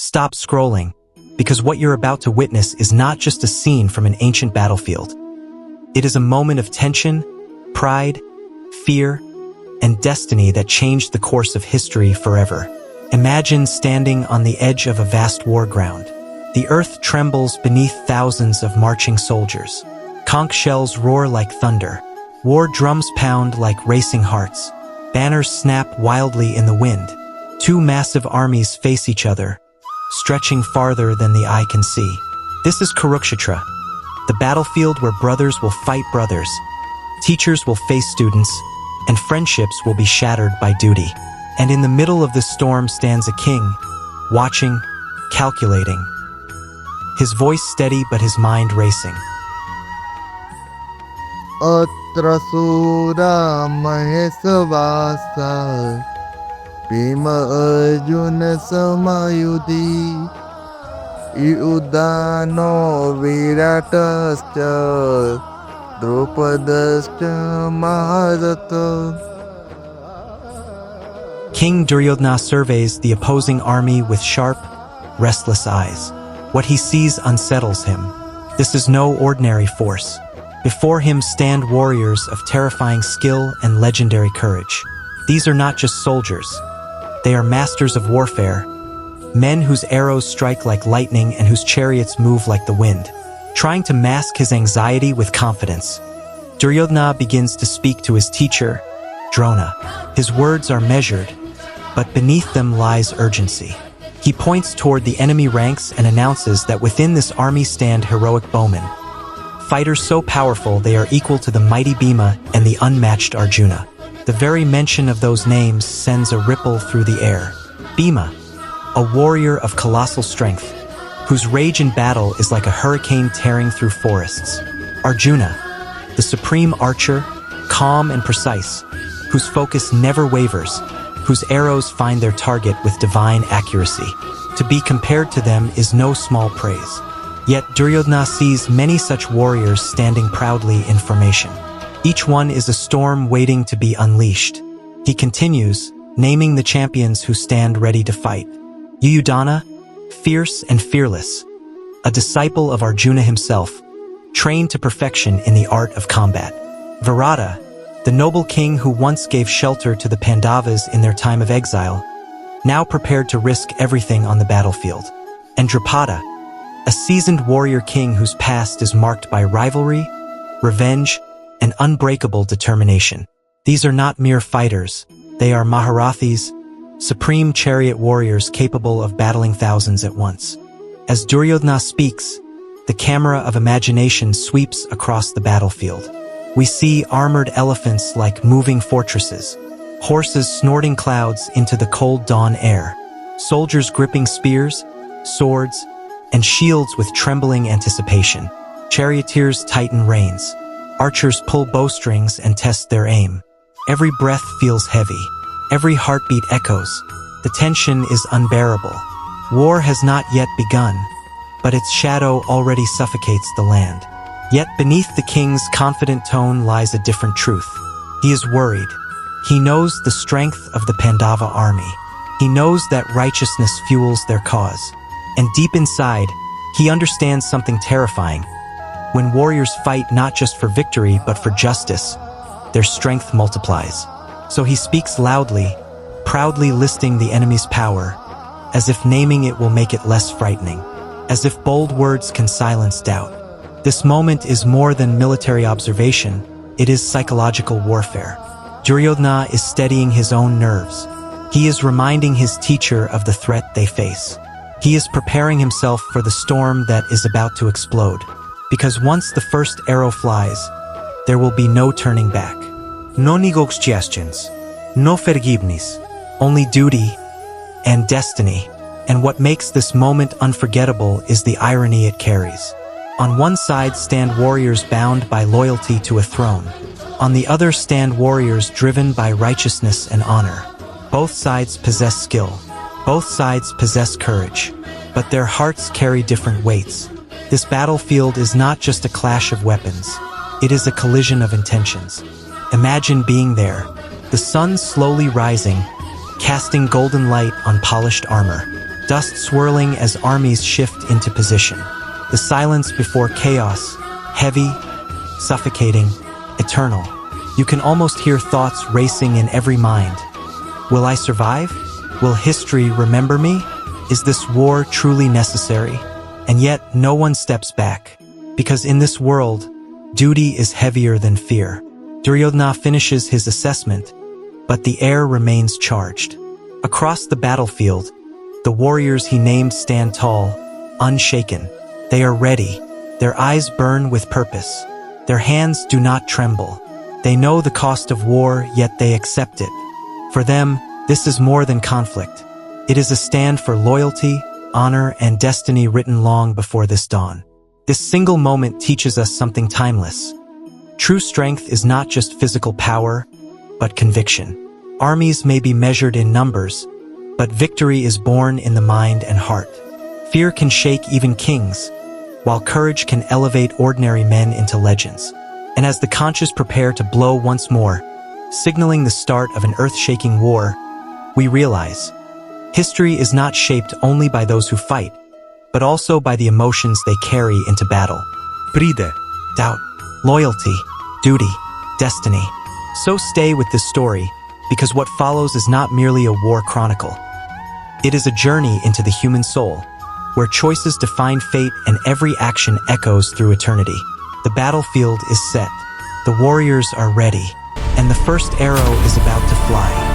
Stop scrolling, because what you're about to witness is not just a scene from an ancient battlefield. It is a moment of tension, pride, fear, and destiny that changed the course of history forever. Imagine standing on the edge of a vast war ground. The earth trembles beneath thousands of marching soldiers. Conch shells roar like thunder. War drums pound like racing hearts. Banners snap wildly in the wind. Two massive armies face each other, stretching farther than the eye can see. This is Kurukshetra, the battlefield where brothers will fight brothers, teachers will face students, and friendships will be shattered by duty. And in the middle of this storm stands a king, watching, calculating. His voice steady but his mind racing. Atra sura mahesavasa Bhima Arjuna samayudhi Yuyudhana Viratascha Drupadascha Mahabharata. King Duryodhana surveys the opposing army with sharp, restless eyes. What he sees unsettles him. This is no ordinary force. Before him stand warriors of terrifying skill and legendary courage. These are not just soldiers. They are masters of warfare, men whose arrows strike like lightning and whose chariots move like the wind. Trying to mask his anxiety with confidence, Duryodhana begins to speak to his teacher, Drona. His words are measured, but beneath them lies urgency. He points toward the enemy ranks and announces that within this army stand heroic bowmen, fighters so powerful they are equal to the mighty Bhima and the unmatched Arjuna. The very mention of those names sends a ripple through the air. Bhima, a warrior of colossal strength, whose rage in battle is like a hurricane tearing through forests. Arjuna, the supreme archer, calm and precise, whose focus never wavers, whose arrows find their target with divine accuracy. To be compared to them is no small praise. Yet Duryodhana sees many such warriors standing proudly in formation. Each one is a storm waiting to be unleashed. He continues, naming the champions who stand ready to fight. Yuyudhana, fierce and fearless, a disciple of Arjuna himself, trained to perfection in the art of combat. Virata, the noble king who once gave shelter to the Pandavas in their time of exile, now prepared to risk everything on the battlefield. And Drupada, a seasoned warrior king whose past is marked by rivalry, revenge, and unbreakable determination. These are not mere fighters, they are Maharathis, supreme chariot warriors capable of battling thousands at once. As Duryodhana speaks, the camera of imagination sweeps across the battlefield. We see armored elephants like moving fortresses, horses snorting clouds into the cold dawn air, soldiers gripping spears, swords, and shields with trembling anticipation. Charioteers tighten reins. Archers pull bowstrings and test their aim. Every breath feels heavy. Every heartbeat echoes. The tension is unbearable. War has not yet begun, but its shadow already suffocates the land. Yet beneath the king's confident tone lies a different truth. He is worried. He knows the strength of the Pandava army. He knows that righteousness fuels their cause. And deep inside, he understands something terrifying. When warriors fight not just for victory but for justice, their strength multiplies. So he speaks loudly, proudly listing the enemy's power, as if naming it will make it less frightening, as if bold words can silence doubt. This moment is more than military observation, it is psychological warfare. Duryodhana is steadying his own nerves. He is reminding his teacher of the threat they face. He is preparing himself for the storm that is about to explode. Because once the first arrow flies, there will be no turning back. No negotiations, no forgiveness, only duty and destiny. And what makes this moment unforgettable is the irony it carries. On one side stand warriors bound by loyalty to a throne. On the other stand warriors driven by righteousness and honor. Both sides possess skill. Both sides possess courage. But their hearts carry different weights. This battlefield is not just a clash of weapons. It is a collision of intentions. Imagine being there, the sun slowly rising, casting golden light on polished armor. dust swirling as armies shift into position. The silence before chaos, heavy, suffocating, eternal. You can almost hear thoughts racing in every mind. Will I survive? Will history remember me? Is this war truly necessary? And yet, no one steps back. Because in this world, duty is heavier than fear. Duryodhana finishes his assessment, but the air remains charged. Across the battlefield, the warriors he named stand tall, unshaken. They are ready. Their eyes burn with purpose. Their hands do not tremble. They know the cost of war, yet they accept it. For them, this is more than conflict. It is a stand for loyalty, honor, and destiny written long before this dawn. This single moment teaches us something timeless. True strength is not just physical power, but conviction. Armies may be measured in numbers, but victory is born in the mind and heart. Fear can shake even kings, while courage can elevate ordinary men into legends. And as the conches prepare to blow once more, signaling the start of an earth-shaking war, we realize history is not shaped only by those who fight, but also by the emotions they carry into battle. Bride, doubt, loyalty, duty, destiny. So stay with this story, because what follows is not merely a war chronicle. It is a journey into the human soul, where choices define fate and every action echoes through eternity. The battlefield is set, the warriors are ready, and the first arrow is about to fly.